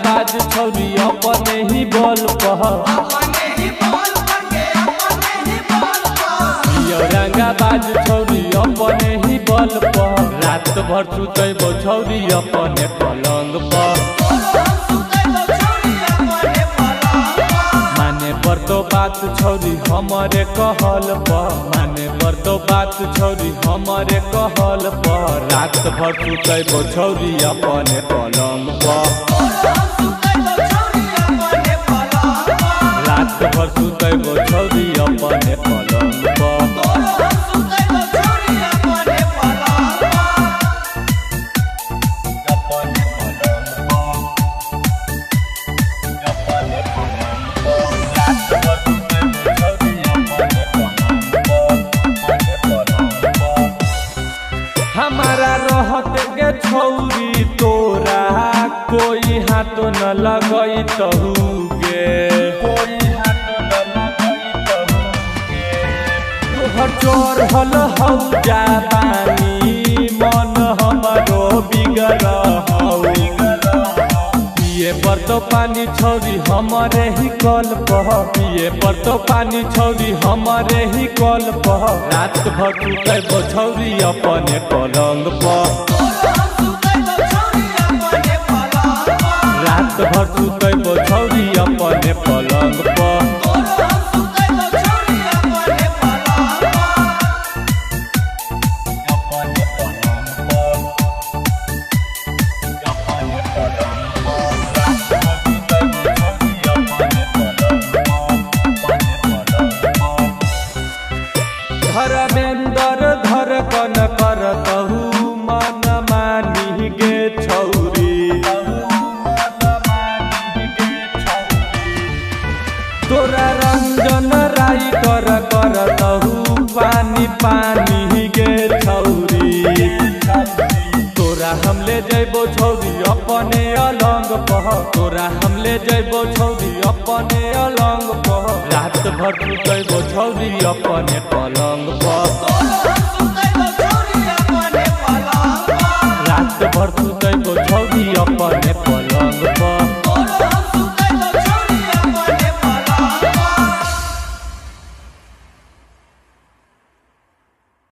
बाज छौरी अपने ही बल पर रंगा बाज छौरी अपने ही बल पर रात भर सुतैबो छौरी अपने पलंग पर माने पर तो बात छौरी हमारे कहल पर माने पर तो बात छौरी हमारे कहल पर रात भर सुतैबो छौरी अपने पलंग पर रात भर सुतैबो छौरी अपने पलंग पर हमारा रहत के छौरी तोरा कोई हाथ न लगई तहु गे तोहर चोर हल हौ जाबानी मन हमारो बिगड़ हौ पिए पर तो पानी छौरी हमारे ही कल पर पिए पर तो पानी छौरी हमारे ही कल पर रात भर सुतैबो छौरी अपने पलंग पर रात भर सुतैबो छौरी अपने पलंग पर धर्मेंद्र धर कन करतहु मन मानी गे छौरी तोरा रंजन राई करतहु पानी पानी गे छौरी तोरा हम ले जैबो छौरी अपने अलंग पर तोरा हम ले जैबो छौरी अपने अलंग पर रात भर सुतैबो छौरी अपने पलंग पर रात भर सुतैबो